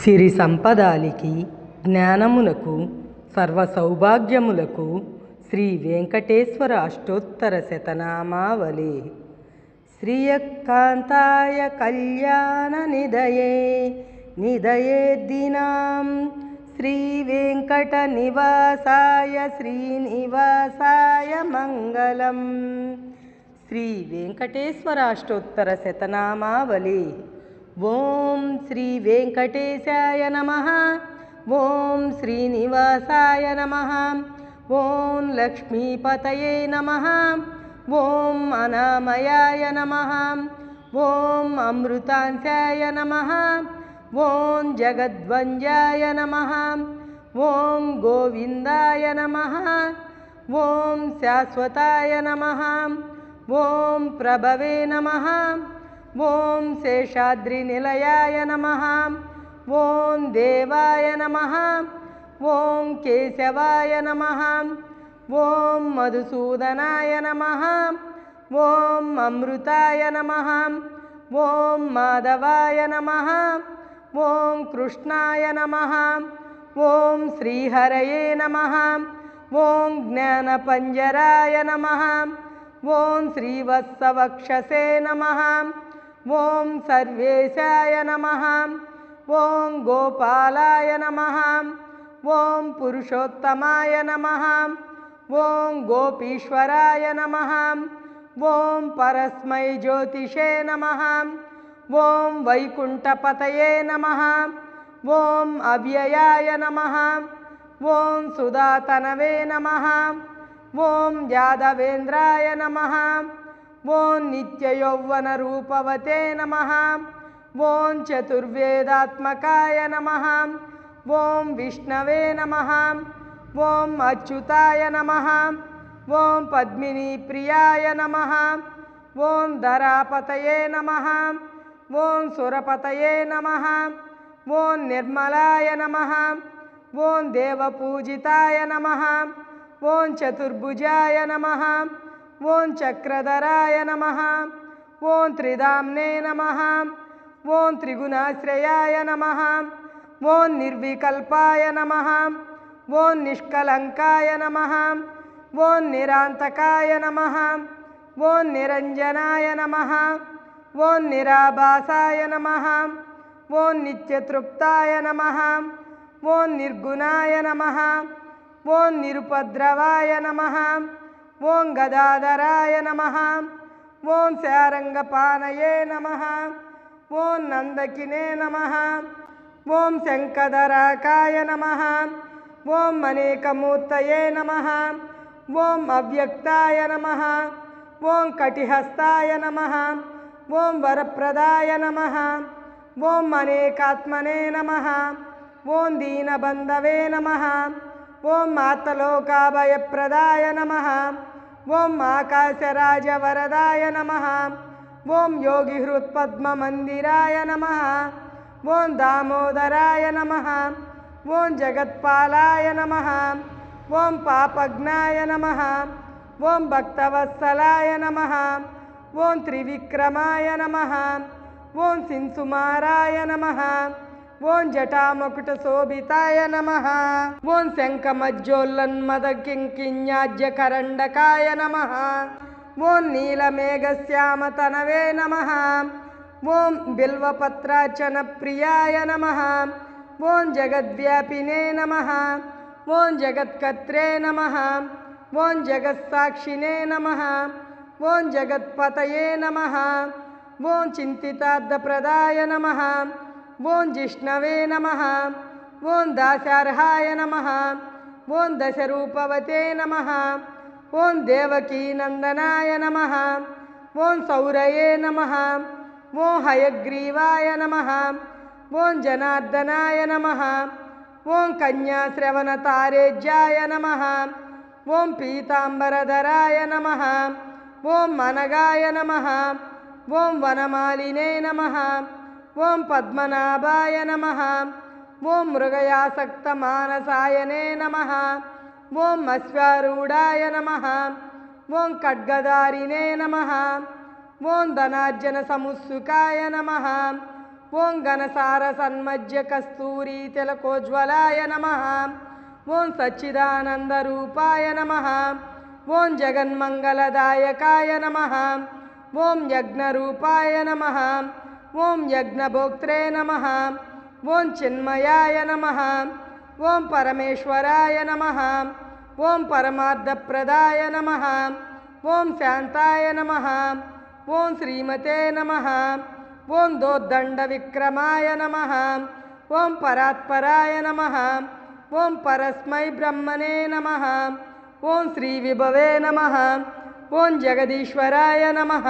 సిరి సంపదాలికి జ్ఞానమునకు సర్వ సౌభాగ్యములకు శ్రీ వెంకటేశ్వర అష్టోత్తర శతనామావళి. శ్రీయకాంతాయ కళ్యాణ నిదయే నిదయే దినాం శ్రీ వెంకట నివాసాయ శ్రీనివాసాయ మంగళం. శ్రీ వెంకటేశ్వర అష్టోత్తర శతనామావళి. ఓం శ్రీ వెంకటేశాయ నమః. ఓం శ్రీనివాసాయ నమః. ఓం లక్ష్మీపతయే నమః. ఓం అనామయాయ నమః. ఓం అమృతాంశాయ నమః. ఓం జగద్వంద్యాయ నమః. ఓం గోవిందాయ నమః. ఓం శాశ్వతాయ నమః. ఓం ప్రభవే నమః. ఓం శేషాద్రినిలయాయ నమః. ఓం దేవాయ నమః. ఓం కేశవాయ నమః. ఓం మధుసూదనాయ నమః. ఓం అమృతాయ నమః. ఓం మాధవాయ నమః. ఓం కృష్ణాయ నమః. ఓం శ్రీహరయే నమః. ఓం జ్ఞానపంజరాయ నమః. ఓం శ్రీవత్సవక్షసే నమః. ఓం సర్వేశాయ నమః. ఓం గోపాలాయ నమః. ఓం పురుషోత్తమాయ నమః. ఓం గోపీశ్వరాయ నమః. ఓం పరస్మై జ్యోతిషే నమః. ఓం వైకుంఠపతయే నమః. ఓం అవ్యయాయ నమః. ఓం సుధాతనవే నమః. ఓం యాదవేంద్రాయ నమః. ఓం నిత్యయౌవన రూపవతే నమః. ఓం చతుర్వేదాత్మకాయ నమః. ఓం విష్ణవే నమః. ఓం అచ్యుతాయ నమః. ఓం పద్మినీ ప్రియాయ నమః. ఓం ధరాపతయే నమః. ఓం సురపతయే నమః. ఓం నిర్మలాయ నమః. ఓం దేవపూజితాయ నమః. ఓం చతుర్భుజాయ నమః. ఓం చక్రధరాయ నమః. ఓం త్రిధామ్నే నమః. ఓం త్రిగుణాశ్రయాయ నమః. ఓం నిర్వికల్పాయ నమః. ఓం నిష్కలంకాయ నమః. ఓం నిరాంతకాయ నమః. ఓం నిరంజనాయ నమః. ఓం నిరాభాసాయ నమః. ఓం నిత్యతృప్తాయ నమః. ఓం నిర్గుణాయ నమః. ఓం నిరుపద్రవాయ నమః. ఓం గదాధరాయ నమః. ఓం శారంగపానయే నమః. ఓం నందకినే నమః. ఓం శంఖధరాకాయ నమః. ఓం అనేకమూర్తయే నమః. ఓం అవ్యక్తాయ నమః. ఓం కటిహస్తాయ నమః. ఓం వరప్రదాయ నమః. ఓం అనేకాత్మనే నమః. ఓం దీనబంధవే నమః. ఓం మాతలోకాభయప్రదాయ నమః. ఓం ఆకాశరాజవరదాయ నమః. ఓం యోగిహృత్పద్మమందిరాయ నమః. ఓం దామోదరాయ నమః. ఓం జగత్పాలాయ నమః. ఓం పాపజ్ఞాయ నమః. ఓం భక్తవత్సలాయ నమః. ఓం త్రివిక్రమాయ నమః. ఓం సిన్సుమారాయ నమః. ఓం జటామకుటశోభితాయ నమః. ఓం శంఖమజ్జోల్లన్మదకింకిణ్యాజ్యకరండకాయ నమః. ఓం నీలమేఘశ్యామతనవే నమః. ఓం బిల్వపత్రార్చన ప్రియాయ నమః. ఓం జగద్వ్యాపినే నమః. ఓం జగత్కర్త్రే నమః. ఓం జగత్సాక్షినే నమః. ఓం జగత్పతయే నమః. ఓం చింతితార్థప్రదాయ నమః. ఓం జిష్ణవే నమః. ఓం దాశార్హాయ నమః. ఓం దశరూపవతే నమః. ఓం దేవకీనందనాయ నమః. ఓం సౌరయే నమః. ఓం హయగ్రీవాయ నమః. ఓం జనార్దనాయ నమః. ఓం కన్యాశ్రవణతారేజ్యాయ నమః. ఓం పీతాంబరధరాయ నమః. ఓం మనగాయ నమః. ఓం వనమాలినే నమః. ఓం పద్మనాభాయ నమః. ఓం మృగయాసక్తమానసాయనే నమః. ఓం అశ్వారూఢాయ నమః. ఓం ఖడ్గధారినే నమః. ఓం ధనార్జన సముత్సుకాయ నమః. ఓం ఘనసార సన్మజ్జ కస్తూరి తిలకోజ్వలాయ నమః ఓం సచ్చిదానంద రూపాయ నమః ఓం జగన్మంగళదాయకాయ నమః ఓం యజ్ఞరూపాయ నమః ఓం యజ్ఞభోక్త్రే నమః ఓం చిన్మయాయ నమః ఓం పరమేశ్వరాయ నమః ఓం పరమార్థప్రదాయ నమః ఓం శాంతాయ నమః ఓం శ్రీమతే నమః ఓం దోద్దండ విక్రమాయ నమః ఓం పరాత్పరాయ నమః ఓం పరస్మై బ్రహ్మణే నమః ఓం శ్రీ విభవే నమః ఓం జగదీశ్వరాయ నమః